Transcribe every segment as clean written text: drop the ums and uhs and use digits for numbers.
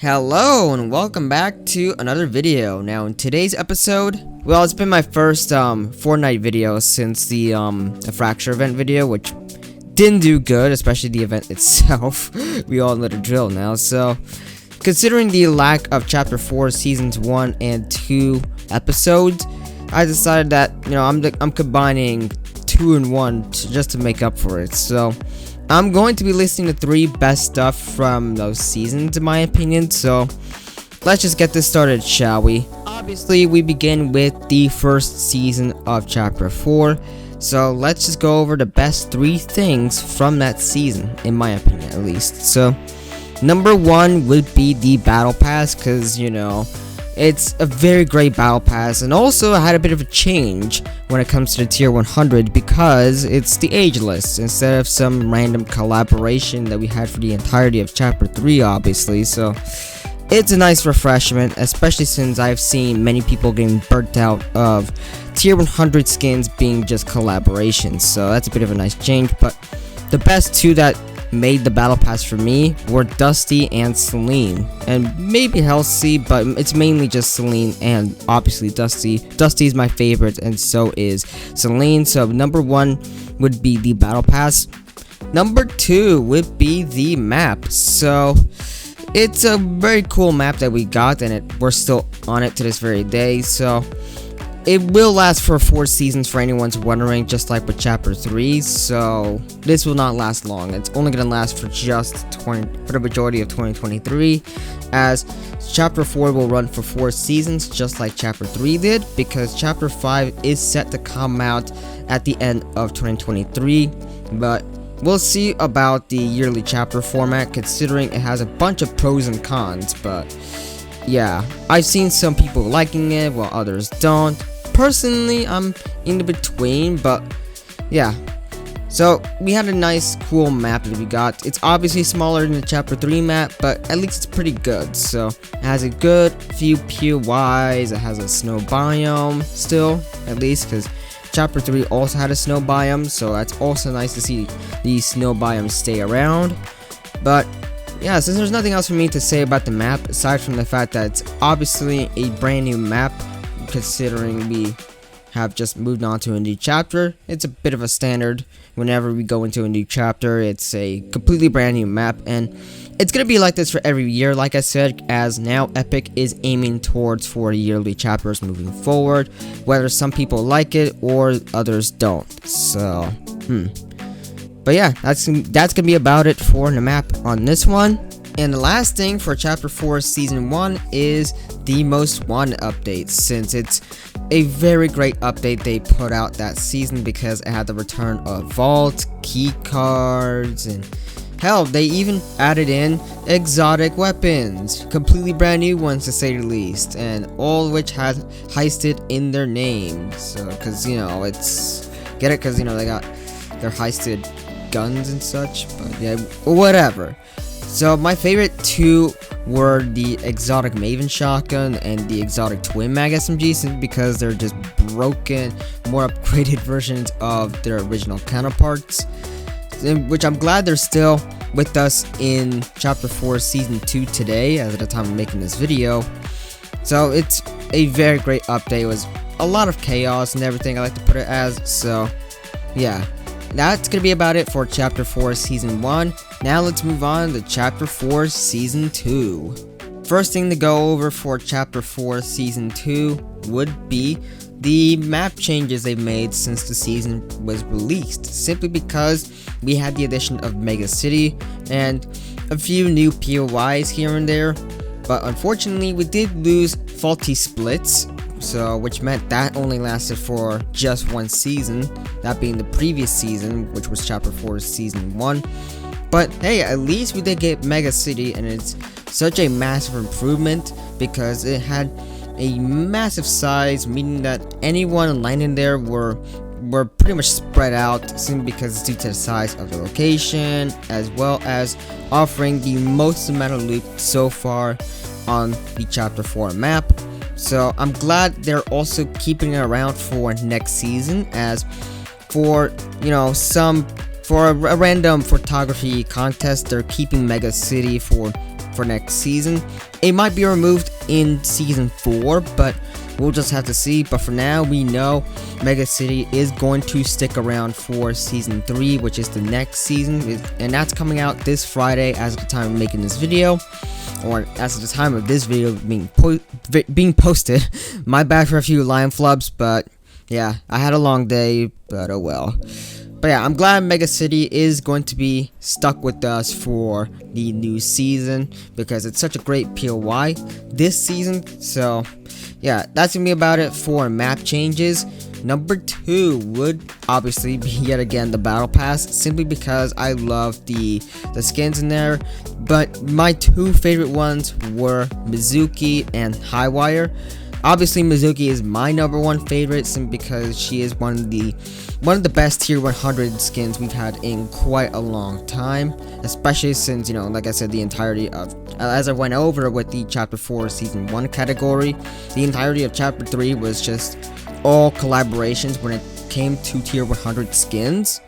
Hello and welcome back to another video. Now in today's episode, well, it's been my first Fortnite video since the Fracture event video, which didn't do good, especially the event itself. We all know the drill now. So considering the lack of chapter 4 seasons 1 and 2 episodes, I decided that I'm combining 2 and 1 just to make up for it. So I'm going to be listing the 3 best stuff from those seasons in my opinion, so let's just get this started, shall we? Obviously, we begin with the first season of chapter 4, so let's just go over the best 3 things from that season, in my opinion at least. So, number 1 would be the battle pass, because, it's a very great battle pass, and also I had a bit of a change when it comes to the tier 100 because it's the age list instead of some random collaboration that we had for the entirety of chapter 3 obviously. So it's a nice refreshment, especially since I've seen many people getting burnt out of tier 100 skins being just collaborations, so that's a bit of a nice change. But the best 2 that made the battle pass for me were Dusty and Celine, and maybe Halsey, but it's mainly just Celine and obviously Dusty. Dusty is my favorite and so is Celine. So number 1 would be the battle pass. Number 2 would be the map. So it's a very cool map that we got, and we're still on it to this very day. So it will last for 4 seasons for anyone's wondering, just like with chapter 3, so this will not last long. It's only going to last for for the majority of 2023, as chapter 4 will run for 4 seasons just like chapter 3 did, because chapter 5 is set to come out at the end of 2023, but we'll see about the yearly chapter format considering it has a bunch of pros and cons. But yeah, I've seen some people liking it while others don't. Personally, I'm in between, but yeah. So we had a nice cool map that we got. It's obviously smaller than the chapter 3 map, but at least it's pretty good. So it has a good few POIs. It has a snow biome still, at least, because chapter 3 also had a snow biome, so that's also nice to see these snow biomes stay around. But yeah, since there's nothing else for me to say about the map aside from the fact that it's obviously a brand new map, considering we have just moved on to a new chapter. It's a bit of a standard whenever we go into a new chapter. It's a completely brand new map, and it's gonna be like this for every year, like I said, as now Epic is aiming towards 4 yearly chapters moving forward, whether some people like it or others don't. So but yeah, that's gonna be about it for the map on this one. And the last thing for chapter 4 season 1 is the most wanted update, since it's a very great update they put out that season, because it had the return of vaults, key cards, and hell, they even added in exotic weapons, completely brand new ones to say the least, and all which had heisted in their names. So because it's get it, because they got their heisted guns and such, but yeah, whatever. So my favorite 2 were the exotic Maven shotgun and the exotic twin mag SMG, simply because they're just broken, more upgraded versions of their original counterparts, which I'm glad they're still with us in chapter 4 season 2 today, as at the time of making this video. So it's a very great update. It was a lot of chaos and everything, I like to put it as. So yeah, that's gonna be about it for chapter 4 season 1. Now let's move on to chapter 4 season 2. First thing to go over for chapter 4 season 2 would be the map changes they've made since the season was released, simply because we had the addition of Mega City and a few new POIs here and there, but unfortunately we did lose faulty splits, so which meant that only lasted for just 1 season, that being the previous season, which was chapter 4 season 1. But hey, at least we did get Mega City, and it's such a massive improvement because it had a massive size, meaning that anyone landing there were pretty much spread out, simply because it's due to the size of the location, as well as offering the most amount of loot so far on the chapter 4 map. So I'm glad they're also keeping it around for next season, as for for a random photography contest, they're keeping Mega City for for next season. It might be removed in season 4, but we'll just have to see. But for now, we know Mega City is going to stick around for season 3, which is the next season, and that's coming out this Friday as of the time of making this video, or as of the time of this video being posted. My bad for a few line flubs, but yeah, I had a long day, but oh well. But yeah, I'm glad Mega City is going to be stuck with us for the new season, because it's such a great POI this season. So yeah, that's gonna be about it for map changes. Number 2 would obviously be yet again the Battle Pass, simply because I love the skins in there. But my 2 favorite ones were Mizuki and Highwire. Obviously, Mizuki is my number 1 favorite, simply because she is one of the best tier 100 skins we've had in quite a long time, especially since, you know, like I said, the entirety of, as I went over with the chapter 4 season 1 category, the entirety of chapter 3 was just all collaborations when it came to tier 100 skins.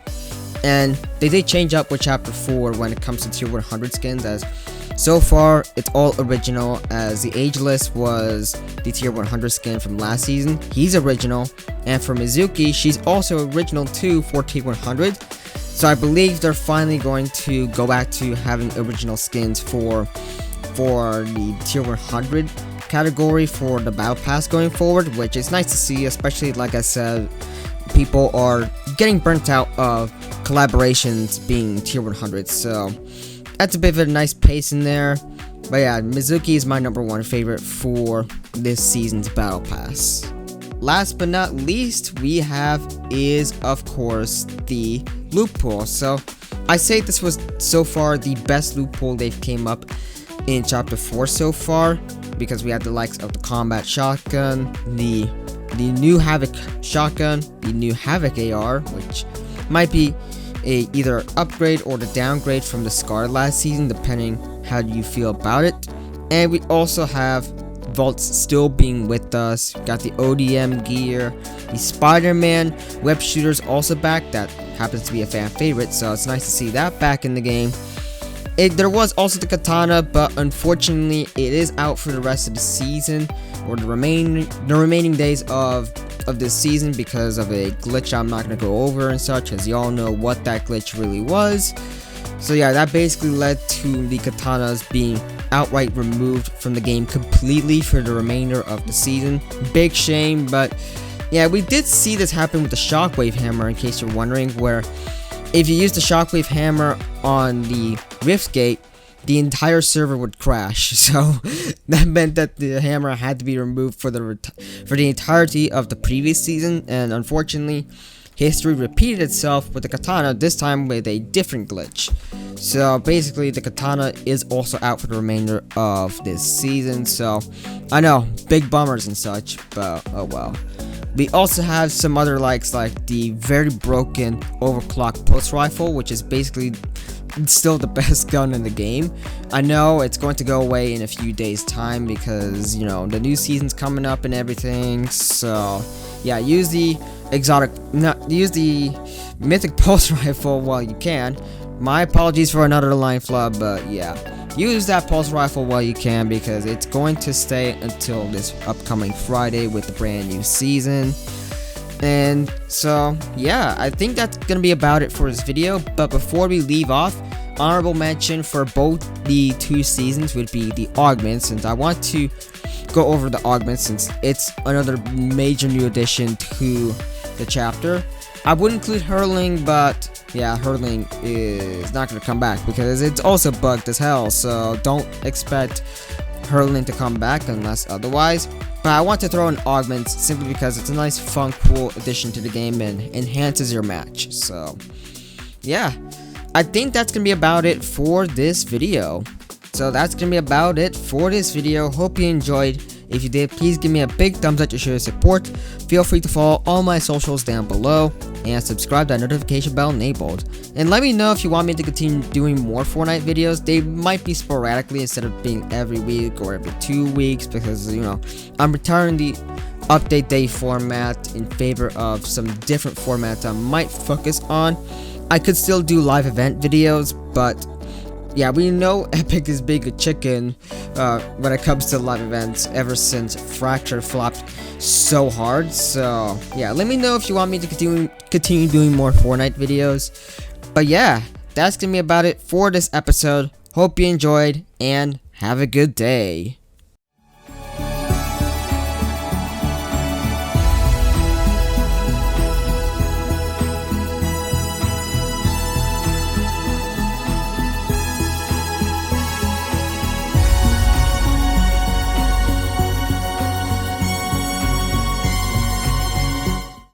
And they did change up with chapter 4 when it comes to tier 100 skins, as so far it's all original, as the Ageless was the tier 100 skin from last season. He's original, and for Mizuki, she's also original too for tier 100. So I believe they're finally going to go back to having original skins for the tier 100 category for the Battle Pass going forward, which is nice to see, especially like I said, people are getting burnt out of collaborations being tier 100, so that's a bit of a nice pace in there. But yeah, Mizuki is my number 1 favorite for this season's Battle Pass. Last but not least, we have is, of course, the loot pool. So I say this was so far the best loot pool they've came up in chapter 4 so far, because we had the likes of the combat shotgun, the new Havoc shotgun, the new Havoc AR, which might be either upgrade or the downgrade from the Scar last season, depending how you feel about it. And we also have Vaults still being with us. Got the ODM gear, the Spider-Man web shooters also back. That happens to be a fan favorite, so it's nice to see that back in the game. There was also the katana, but unfortunately it is out for the rest of the season, or the remaining days of this season, because of a glitch I'm not going to go over and such, as y'all know what that glitch really was. So yeah, that basically led to the katanas being outright removed from the game completely for the remainder of the season. Big shame, but yeah, we did see this happen with the Shockwave Hammer, in case you're wondering, where if you use the Shockwave Hammer on the Rift Gate, the entire server would crash. So that meant that the hammer had to be removed for the entirety of the previous season, and unfortunately, history repeated itself with the katana, this time with a different glitch. So basically, the katana is also out for the remainder of this season. So I know, big bummers and such, but oh well. We also have some other likes, like the very broken overclock pulse rifle, which is basically still the best gun in the game. I know it's going to go away in a few days time, because, you know, the new season's coming up and everything. So yeah, use the mythic pulse rifle while you can. My apologies for another line flub, but yeah, use that pulse rifle while you can, because it's going to stay until this upcoming Friday with the brand new season. And so yeah, I think that's gonna be about it for this video. But before we leave off, honorable mention for both the 2 seasons would be the augments, since I want to go over the augments since it's another major new addition to the chapter. I would include hurling, but yeah, hurling is not going to come back because it's also bugged as hell, so don't expect hurling to come back unless otherwise. But I want to throw in augments simply because it's a nice, fun, cool addition to the game and enhances your match. So yeah, I think that's going to be about it for this video. Hope you enjoyed. If you did, please give me a big thumbs up to show your support. Feel free to follow all my socials down below and subscribe to that notification bell enabled. And let me know if you want me to continue doing more Fortnite videos. They might be sporadically instead of being every week or every 2 weeks, because, you know, I'm retiring the update day format in favor of some different formats I might focus on. I could still do live event videos, but yeah, we know Epic is being a chicken when it comes to live events ever since Fracture flopped so hard. So yeah, let me know if you want me to continue doing more Fortnite videos. But yeah, that's gonna be about it for this episode. Hope you enjoyed and have a good day.